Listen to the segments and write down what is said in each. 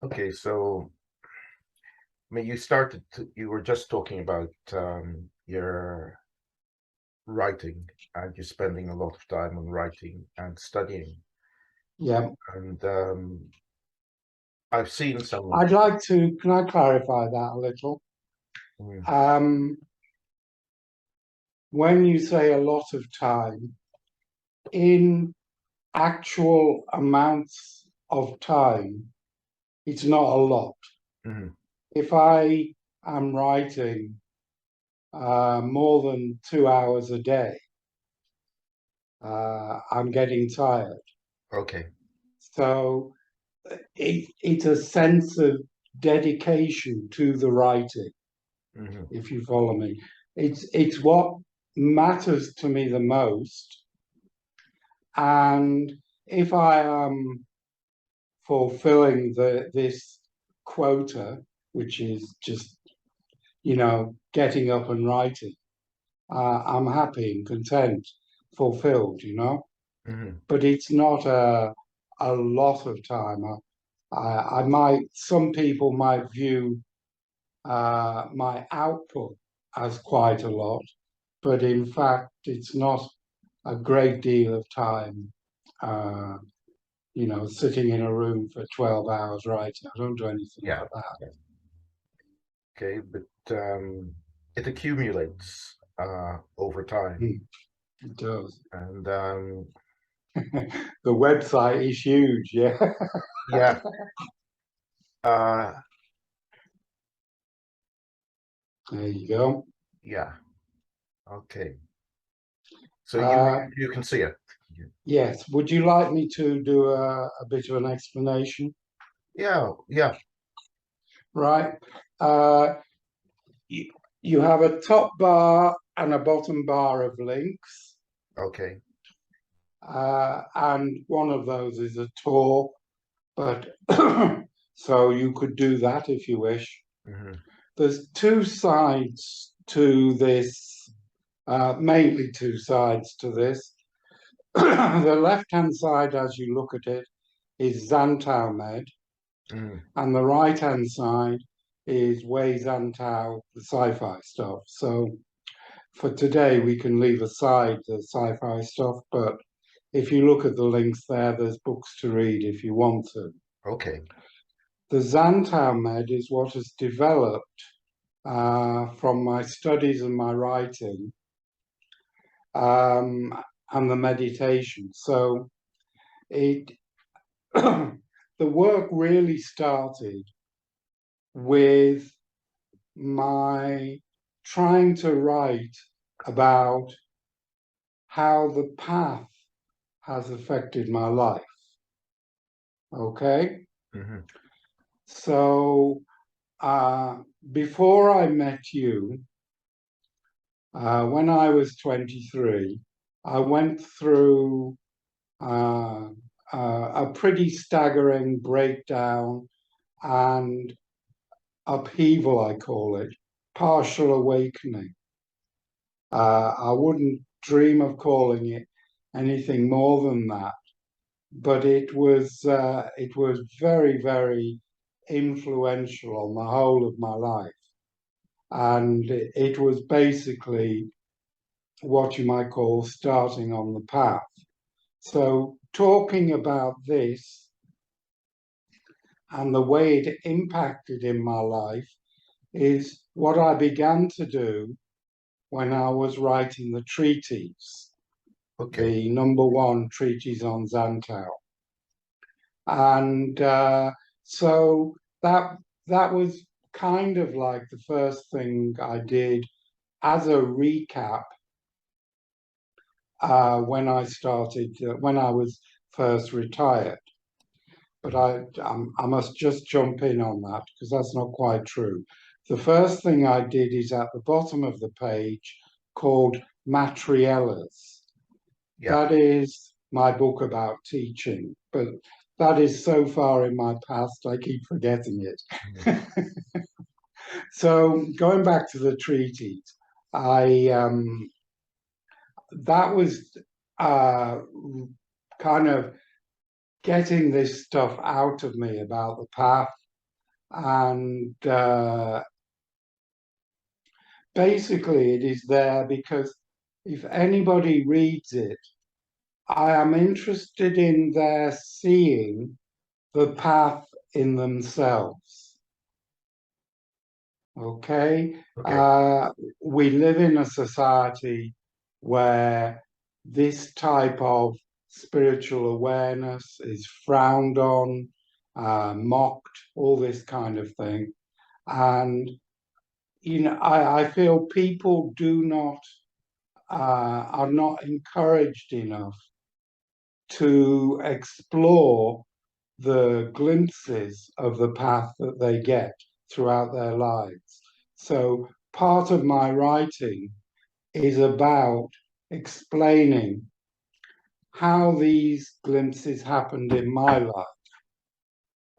Okay, so I mean, you were just talking about your writing, and you're spending a lot of time on writing and studying. Yeah, And I've seen some. I'd like to, can I clarify that a little? Mm, Um, when you say a lot of time, in actual amounts of time, it's not a lot. mhm. If I am writing more than 2 hours a day, I'm getting tired. Okay. So it's a sense of dedication to the writing, Hmm. if you follow me. It's what matters to me the most. And if I am fulfilling this quota, which is just, getting up and writing, I'm happy and content, fulfilled. Hmm. But it's not a lot of time. Some people might view my output as quite a lot, but in fact, it's not a great deal of time, sitting in a room for 12 hours writing. I don't do anything Yeah. like that. Yeah. Okay, but it accumulates over time, Mm, it does. and The website is huge, yeah. yeah, uh, There you go. yeah. Okay, so Uh, you can see it. yes, would you like me to do a bit of an explanation? Yeah, yeah. Right. Uh, you, you have a top bar and a bottom bar of links. Okay. And one of those is a tour, but so you could do that if you wish. Hmm. There's two sides to this, mainly two sides to this. The left-hand side, as you look at it, is Zantao Med, Hmm. and the right-hand side is Wei Zantao, the sci-fi stuff. So for today, we can leave aside the sci-fi stuff, but if you look at the links there, there's books to read if you want to. Okay. The Zantao Med is what has developed from my studies and my writing, um, and the meditation. So it the work really started with my trying to write about how the path has affected my life. Okay, Hmm. so uh, before I met you, when I was 23, I went through uh, a pretty staggering breakdown and upheaval, I call it, partial awakening. I wouldn't dream of calling it anything more than that, but it was very, very influential on the whole of my life, and it was basically what you might call starting on the path. So, talking about this and the way it impacted in my life is what I began to do when I was writing the treatise, Okay. the number one treatise on Zantao. And so that was kind of like the first thing I did as a recap when I was first retired. But I must just jump in on that because that's not quite true. The first thing I did is at the bottom of the page called Matriellas. Yeah. That is my book about teaching, but that is so far in my past, I keep forgetting Mhm. it. So going back to the treaties, I that was uh, kind of getting this stuff out of me about the path And basically it is there because if anybody reads it, I am interested in their seeing the path in themselves. Okay? Okay. We live in a society where this type of spiritual awareness is frowned on, mocked, all this kind of thing. And, I feel people are not encouraged enough to explore the glimpses of the path that they get throughout their lives. So part of my writing is about explaining how these glimpses happened in my life.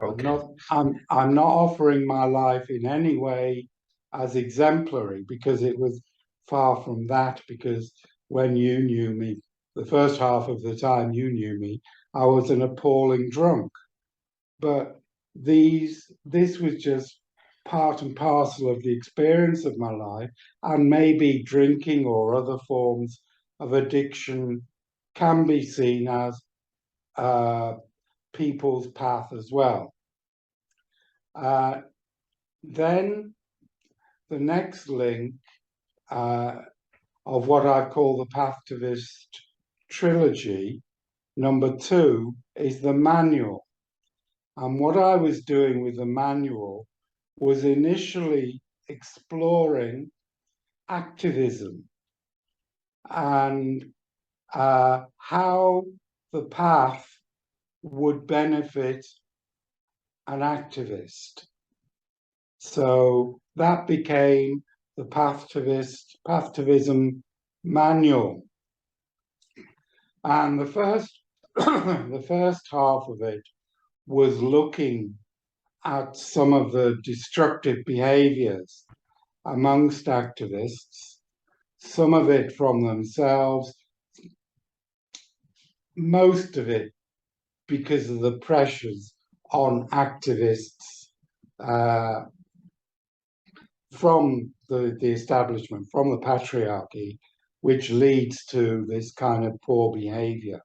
Okay. I'm not offering my life in any way as exemplary because it was far from that, because when you knew me, the first half of the time you knew me, I was an appalling drunk. But this was just part and parcel of the experience of my life, and maybe drinking or other forms of addiction can be seen as uh, people's path as well. Uh, then the next link uh, of what I call the Pathtivist trilogy, number two, is the manual. And what I was doing with the manual was initially exploring activism and how the path would benefit an activist. So that became the Pathtivism manual. And the first, the first half of it was looking at some of the destructive behaviors amongst activists, some of it from themselves, most of it because of the pressures on activists uh, from the establishment, from the patriarchy, which leads to this kind of poor behavior.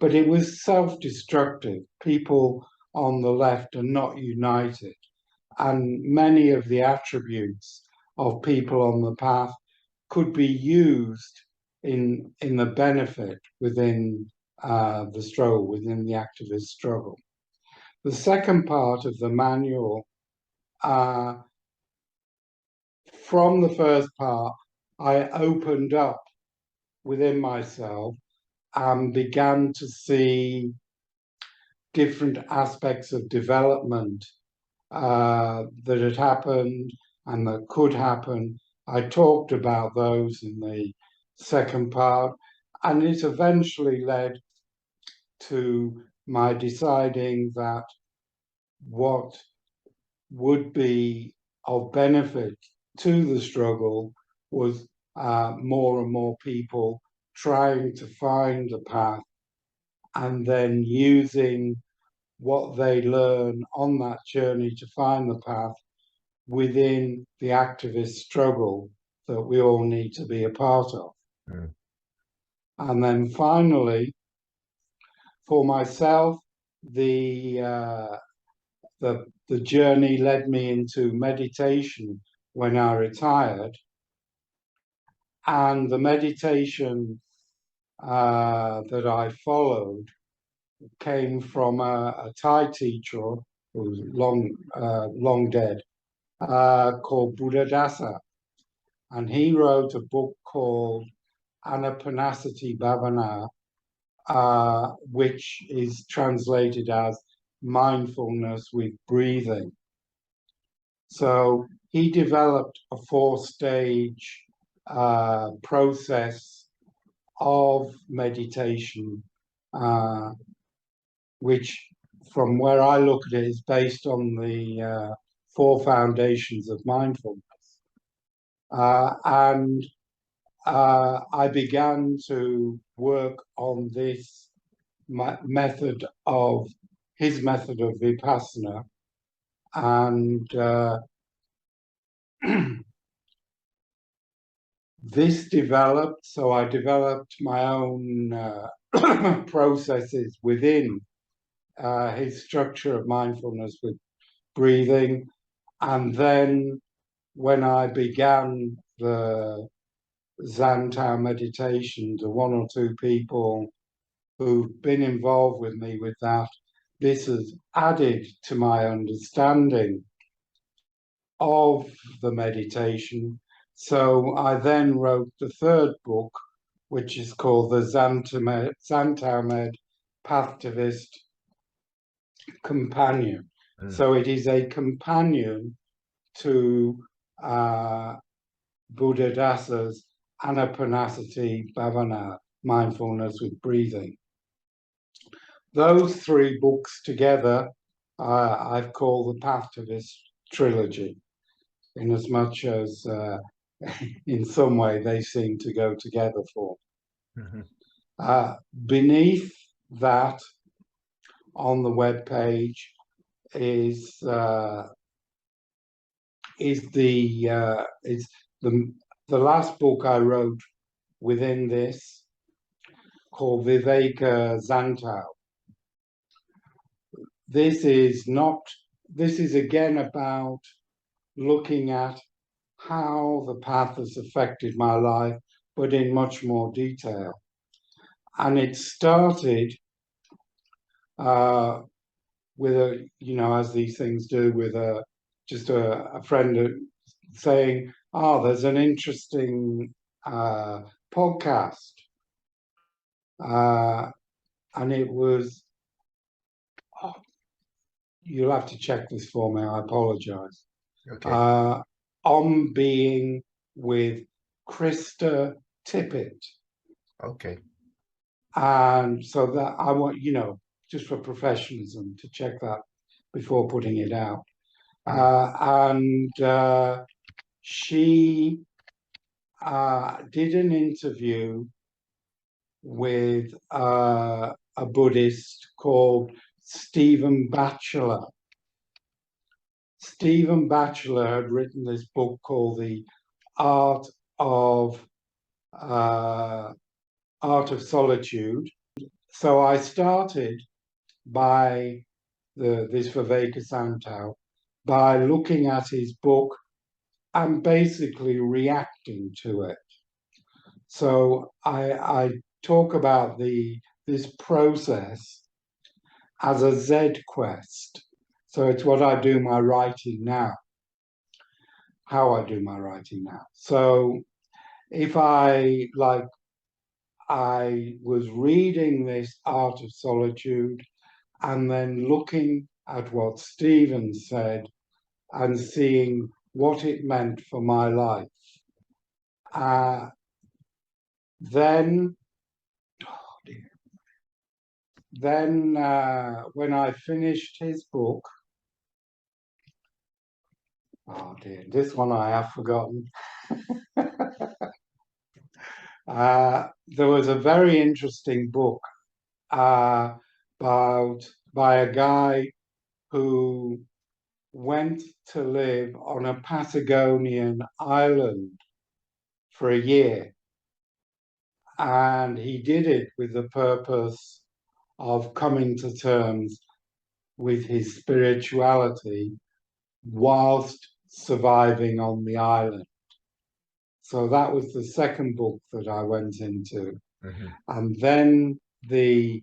But it was self destructive. People on the left are not united. And many of the attributes of people on the path could be used in the benefit within the struggle, within the activist struggle. The second part of the manual, from the first part, I opened up within myself and began to see different aspects of development that had happened and that could happen. I talked about those in the second part, and it eventually led to my deciding that what would be of benefit to the struggle was more and more people trying to find a path and then using what they learn on that journey to find the path within the activist struggle that we all need to be a part of. Mm. And then finally, for myself, the the journey led me into meditation when I retired, and the meditation that I followed came from a Thai teacher who was long dead, called Buddhadasa, and he wrote a book called Anapanasati Bhavana, which is translated as mindfulness with breathing. So he developed a four-stage process of meditation, which, from where I look at it, is based on the four foundations of mindfulness. And I began to work on this method of his method of vipassana, And this developed, so I developed my own processes within his structure of mindfulness with breathing. And then when I began the Zantao meditation, the one or two people who've been involved with me with that, this has added to my understanding of the meditation. So I then wrote the third book, which is called the Zantao Med Pathtivist Companion. Mm. So it is a companion to Buddhadasa's Anapanasati Bhavana, mindfulness with breathing. Those three books together, I've called the Pathtivist trilogy, in as much as in some way they seem to go together for. Mm-hmm. Beneath that, on the web page, is the last book I wrote within this, called Viveka Zantao. This is again about looking at how the path has affected my life, but in much more detail. And it started with as these things do, with just a friend saying, "Oh, there's an interesting podcast," and it was. Oh, you'll have to check this for me. I apologize. Okay. On being with Krista Tippett. Okay. And so that I want, just for professionalism, to check that before putting it out. And she did an interview with a Buddhist called Stephen Batchelor. Stephen Batchelor had written this book called The Art of Solitude. So I started by this Viveka Zantao by looking at his book and basically reacting to it. So I talk about this process as a Z quest. So it's what I do my writing now, how I do my writing now. So if I was reading this Art of Solitude and then looking at what Stephen said and seeing what it meant for my life. Then when I finished his book, oh dear, this one I have forgotten. There was a very interesting book by a guy who went to live on a Patagonian island for a year. And he did it with the purpose of coming to terms with his spirituality whilst surviving on the island. So that was the second book that I went into. Mm-hmm. And then the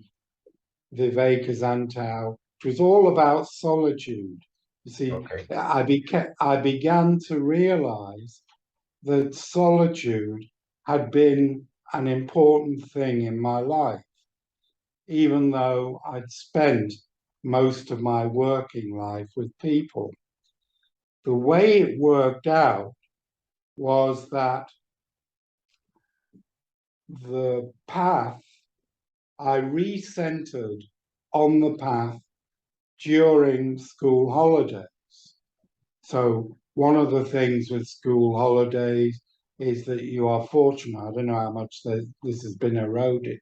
Viveka Zantao, which was all about solitude. You see, Okay. I began to realize that solitude had been an important thing in my life, even though I'd spent most of my working life with people. The way it worked out was that the path, I recentered on the path during school holidays. So one of the things with school holidays is that you are fortunate. I don't know how much this has been eroded,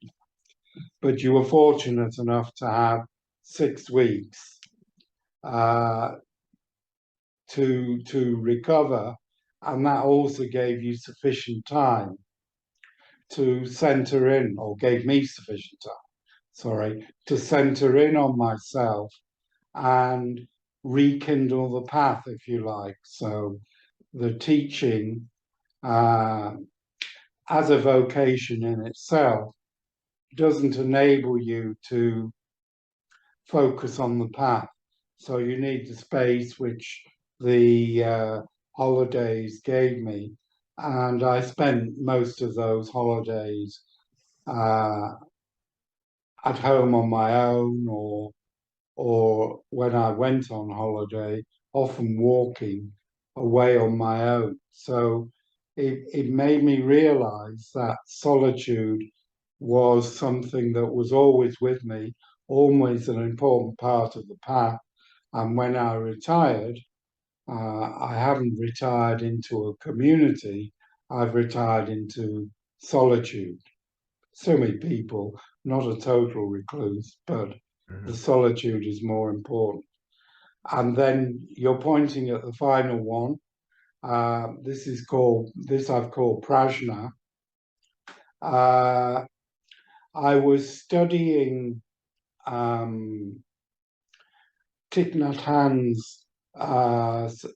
but you were fortunate enough to have 6 weeks to recover, and that also gave you sufficient time to center in, or gave me sufficient time, sorry, to center in on myself and rekindle the path, if you like. So the teaching, as a vocation in itself, doesn't enable you to focus on the path. So you need the space which the holidays gave me. And I spent most of those holidays uh, at home on my own, or when I went on holiday, often walking away on my own. So it made me realize that solitude was something that was always with me, always an important part of the path. And when I retired, I haven't retired into a community, I've retired into solitude. So many people, not a total recluse, but the Mhm. solitude is more important. And then you're pointing at the final one. This I've called prajna. Uh, I was studying Thich Nhat Hanh's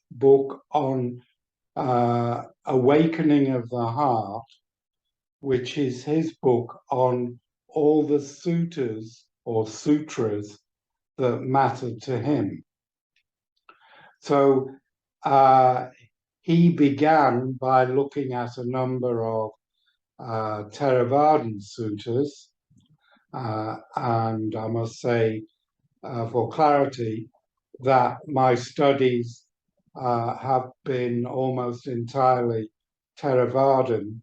book on Awakening of the Heart, which is his book on all the suttas or sutras that mattered to him. So he began by looking at a number of Theravadan suttas, and I must say, for clarity, that my studies have been almost entirely Theravadan,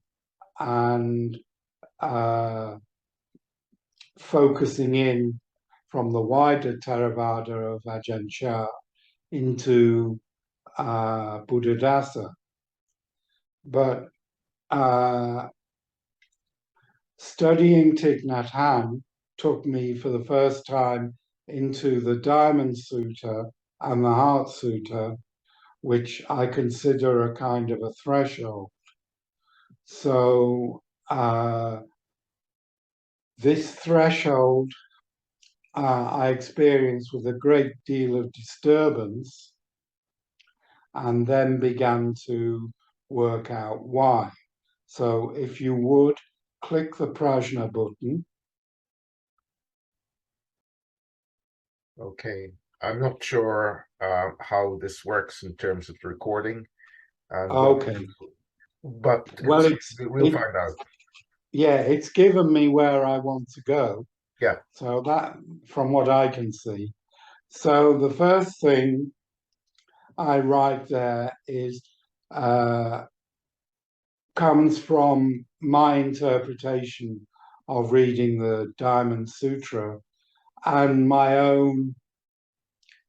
and focusing in from the wider Theravada of Ajahn Chah into Buddhadasa. But studying Thich Nhat Hanh took me for the first time into the Diamond Sutta and the Heart Sutta, which I consider a kind of a threshold. So this threshold I experienced with a great deal of disturbance, and then began to work out why. So if you would, click the Prajna button. Okay. I'm not sure how this works in terms of recording and what, Okay. but Well, we'll find out. yeah, it's given me where I want to go. Yeah. So that, from what I can see. So the first thing I write there is comes from my interpretation of reading the Diamond Sutra and my own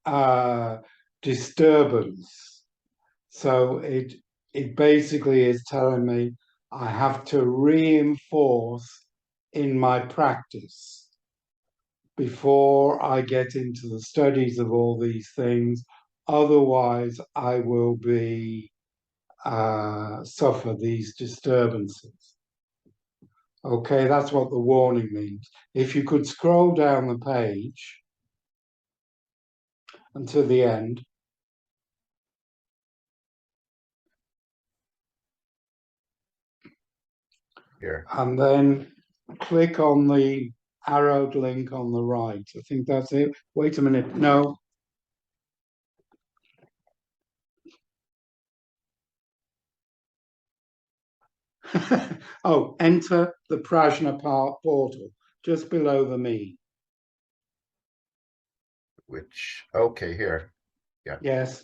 uh, disturbance. So it basically is telling me I have to reinforce in my practice before I get into the studies of all these things. Otherwise, I will be suffer these disturbances. Okay, that's what the warning means. If you could scroll down the page until the end, Here. and then click on the arrowed link on the right. I think that's it. Wait a minute. No. Oh, enter the Prajna portal just below the me. Which, okay, here. Yeah. Yes.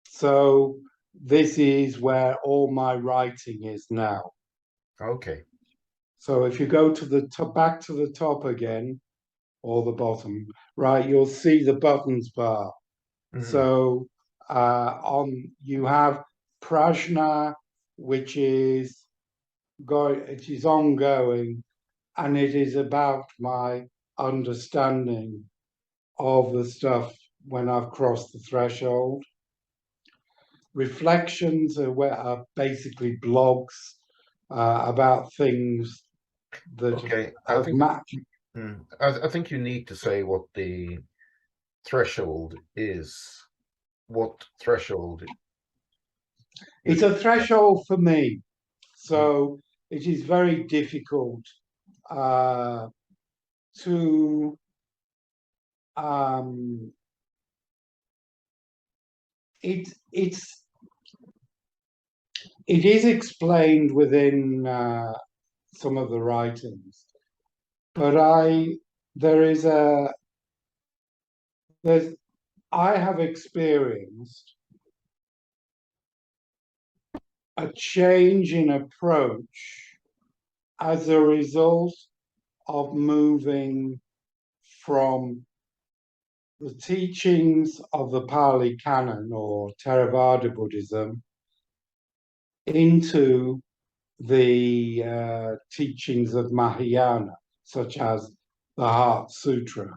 So this is where all my writing is now. Okay. So if you go to the top, back to the top again, or the bottom, right, you'll see the buttons bar. Mhm. So on you have prajna, which is it is ongoing, and it is about my understanding of the stuff when I've crossed the threshold. Reflections are basically blogs about things that Okay, have matched. I think you need to say what the threshold is. What threshold? It's a threshold for me, so it is very difficult uh, to it it's it is explained within some of the writings, but there is a there's I have experienced a change in approach as a result of moving from the teachings of the Pali Canon or Theravada Buddhism into the teachings of Mahayana, such as the Heart Sutra.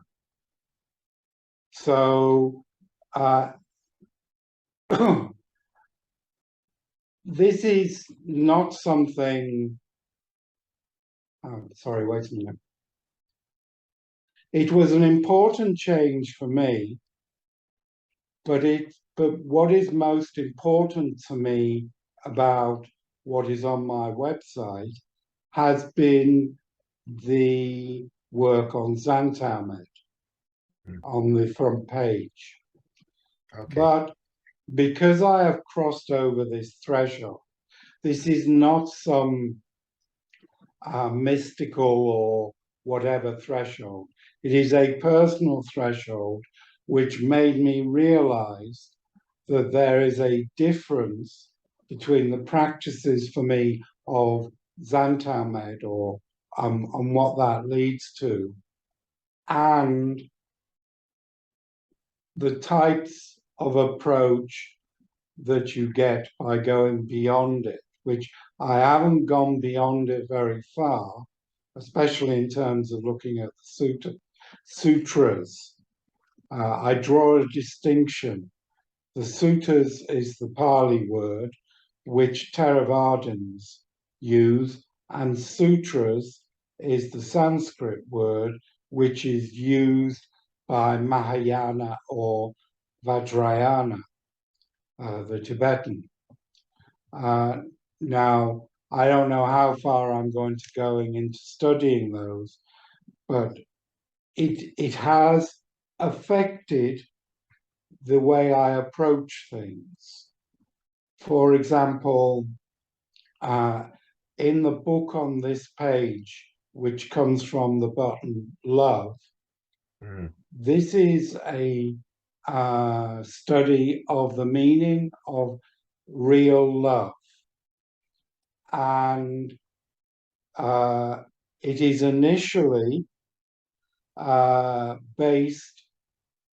So uh, this is not something. Oh, sorry, wait a minute. It was an important change for me, but what is most important to me about what is on my website has been the work on Xantaumet on the front page. Okay. But because I have crossed over this threshold, this is not some mystical or whatever threshold. It is a personal threshold which made me realize that there is a difference between the practices for me of Xantaumet or and what that leads to, and the types of approach that you get by going beyond it, which I haven't gone beyond it very far, especially in terms of looking at the sutras. I draw a distinction. The sutras is the Pali word which Theravadins use, and sutras is the Sanskrit word which is used by Mahayana or Vajrayana, the Tibetan. Now, I don't know how far I'm going to going into studying those, but it has affected the way I approach things. For example, in the book on this page, which comes from the button Love, this is a study of the meaning of real love. And it is initially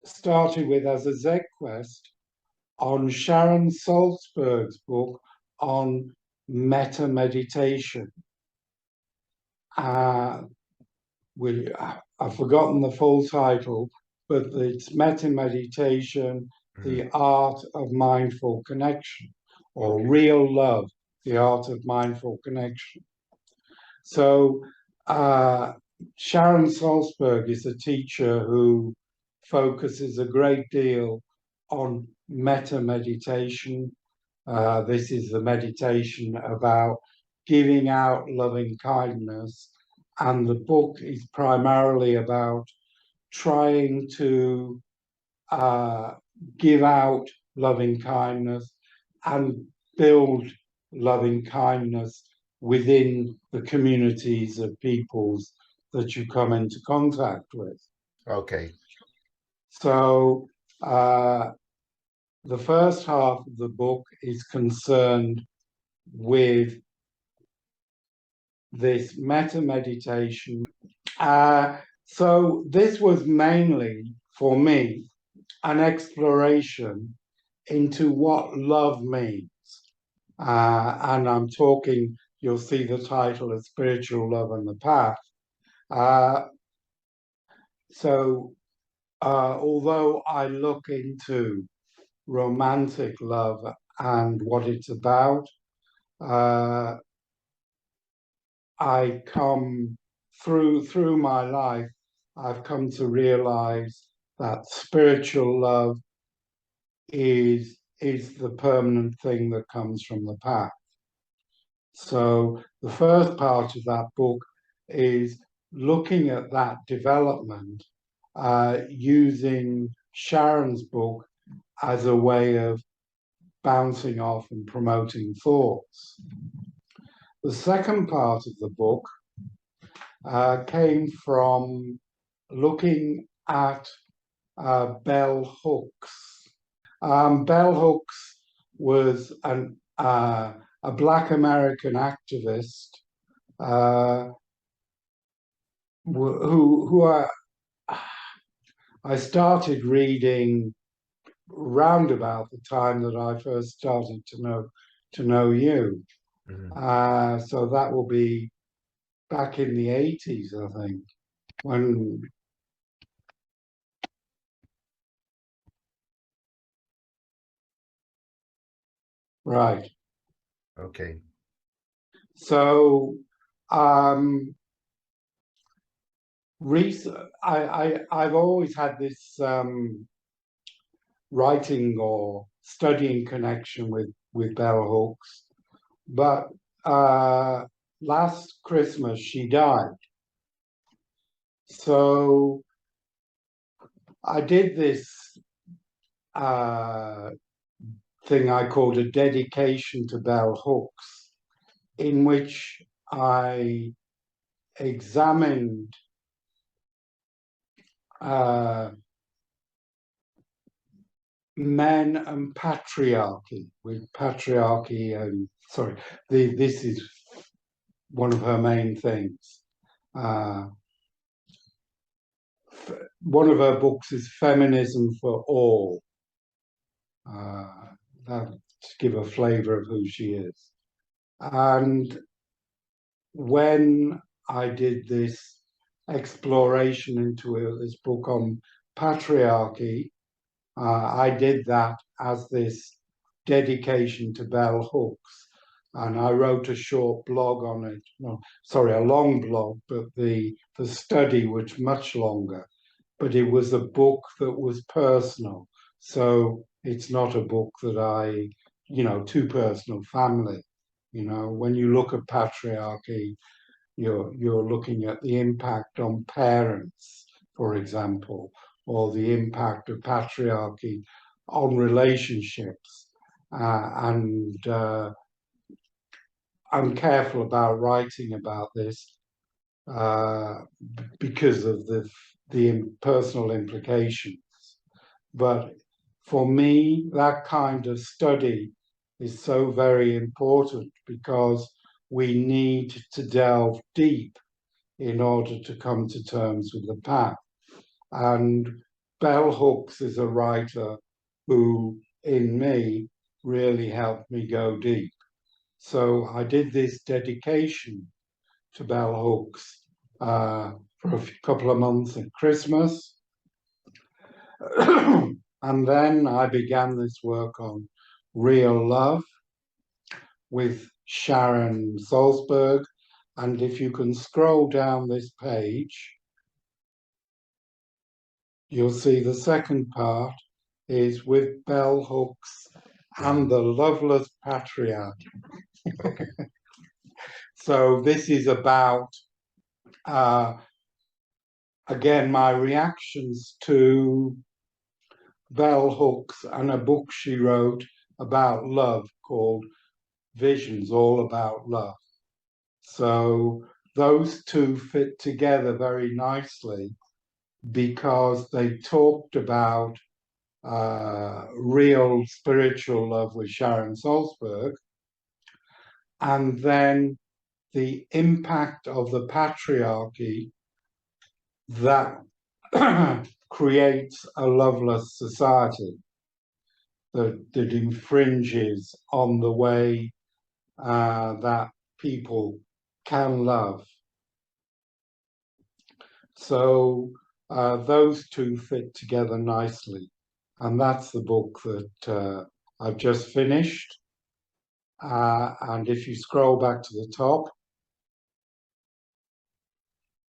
started with as a Z quest on Sharon Salzberg's book on meta meditation. I've forgotten the full title, but it's Meta Meditation, the Art of Mindful Connection, or Real Love, the Art of Mindful Connection. So Sharon Salzberg is a teacher who focuses a great deal on meta meditation. This is the meditation about giving out loving kindness, and the book is primarily about trying to give out loving kindness and build loving kindness within the communities of peoples that you come into contact with. Okay. So the first half of the book is concerned with this meta meditation. So this was mainly for me an exploration into what love means. And I'm talking, you'll see the title of Spiritual Love and the Path. So although I look into romantic love and what it's about, uh, I come through my life, I've come to realize that spiritual love is the permanent thing that comes from the path. So the first part of that book is looking at that development using Sharon's book as a way of bouncing off and promoting thoughts. The second part of the book came from looking at bell hooks. Bell hooks was a Black American activist who I started reading round about the time that I first started to know you. So that will be back in the 80s, I think, when right. Okay. So I've always had this writing or studying connection with bell hooks, but last Christmas she died. So I did this thing I called a dedication to bell hooks, in which I examined men and patriarchy, with patriarchy and sorry, this is one of her main things. One of her books is Feminism for All. That to give a flavour of who she is. And when I did this exploration into this book on patriarchy, I did that as this dedication to bell hooks. And I wrote a short blog on it. No, sorry, a long blog, but the study was much longer. But it was a book that was personal. So it's not a book that too personal, family. When you look at patriarchy, you're looking at the impact on parents, for example, or the impact of patriarchy on relationships. And I'm careful about writing about this because of the personal implications. But for me, that kind of study is so very important because we need to delve deep in order to come to terms with the path. And Bell Hooks is a writer who, in me, really helped me go deep. So I did this dedication to Bell Hooks for a couple of months at Christmas. And then I began this work on real love with Sharon Salzberg. And if you can scroll down this page, you'll see the second part is with bell hooks and the loveless patriarch. Okay. So this is about, again, my reactions to bell hooks and a book she wrote about love called Visions, All About Love. So those two fit together very nicely because they talked about real spiritual love with Sharon Salzberg, and then the impact of the patriarchy that creates a loveless society that infringes on the way that people can love. So those two fit together nicely. And that's the book that I've just finished. And if you scroll back to the top,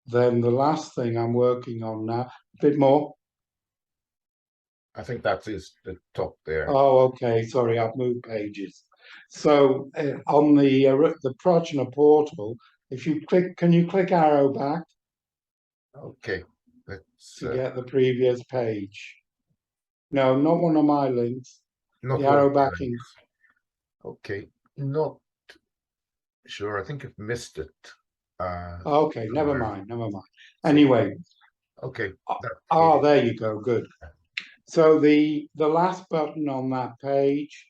then the last thing I'm working on now, a bit more. I think that is the top there. Oh, okay. Sorry, I've moved pages. So on the Progena portal, if you click, can you click arrow back Okay, let's to get the previous page? No, not one of my links. not The one of arrow the backing. links. Okay, not sure. I think I've missed it. Okay, never Somewhere. mind, never mind. See, Anyway, okay, that oh, is there you go. Good. So the last button on that page,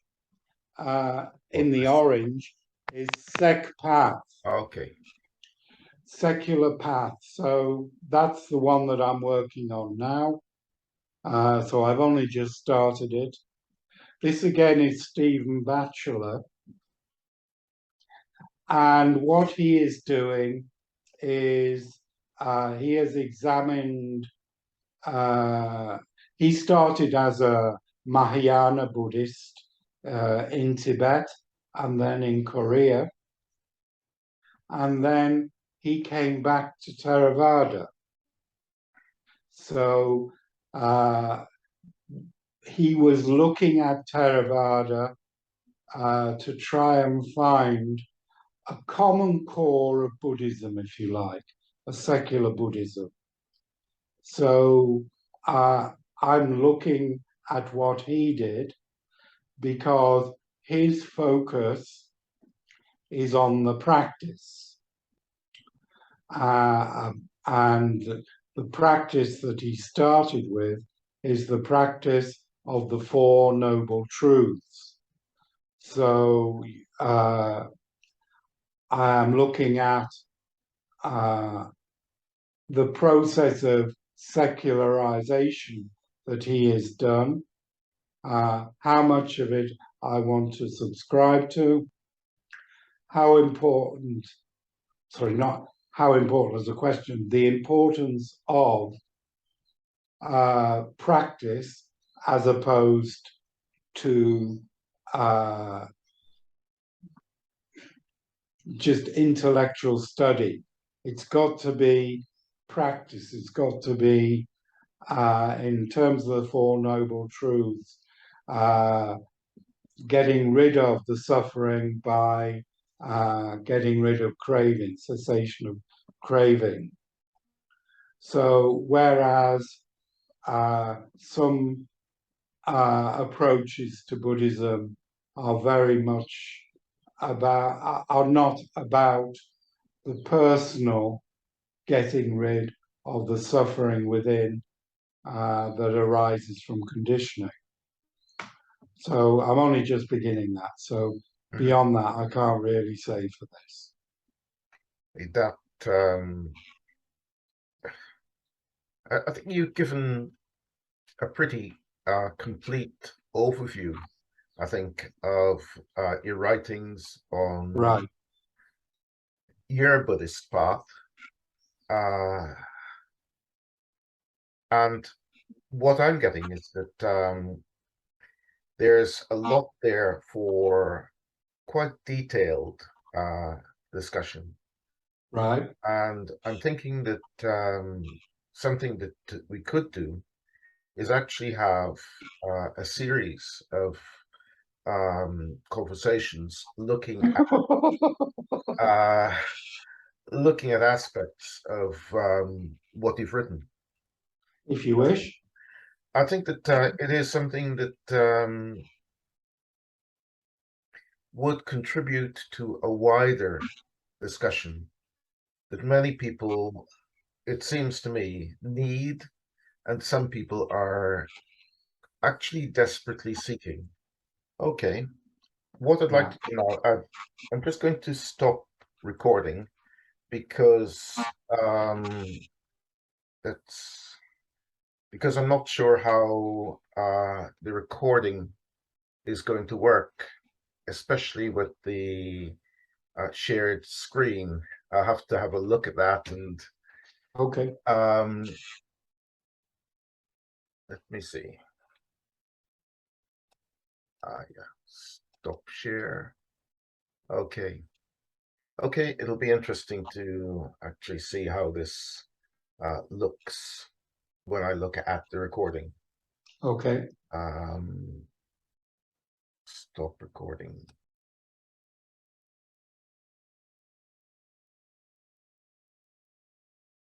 what in the this. orange, is Sec Path, Okay, Secular Path. So that's the one that I'm working on now. So I've only just started it. This again is Stephen Batchelor, and what he is doing is he has examined. He started as a Mahayana Buddhist in Tibet and then in Korea, and then he came back to Theravada. So he was looking at Theravada to try and find a common core of Buddhism, if you like, a secular Buddhism. So I'm looking at what he did because his focus is on the practice. And the practice that he started with is the practice of the Four Noble Truths. So I am looking at the process of secularization that he has done, how much of it I want to subscribe to, how important, sorry, not how important as a question, the importance of practice as opposed to just intellectual study. It's got to be practice. It's got to be, in terms of the Four Noble Truths, getting rid of the suffering by getting rid of craving, cessation of craving. So, whereas some approaches to Buddhism are very much are not about the personal getting rid of the suffering within that arises from conditioning. So I'm only just beginning that. So beyond that, I can't really say for this. that I think you've given a pretty complete overview, I think, of your writings on Right. your Buddhist path. Uh, and what I'm getting is that there's a lot there for quite detailed discussion. Right. And I'm thinking that something that we could do is actually have a series of conversations uh, looking at aspects of what you've written. If you wish. I think that it is something that would contribute to a wider discussion that many people, it seems to me, need, and some people are actually desperately seeking. Okay, what I'd like Yeah. to do now, I'm just going to stop recording because that's because I'm not sure how the recording is going to work, especially with the shared screen. I'll have to have a look at that, and Okay. um, Let me see. Yeah, stop share. Okay. Okay, it'll be interesting to actually see how this looks when I look at the recording. Okay. Stop recording.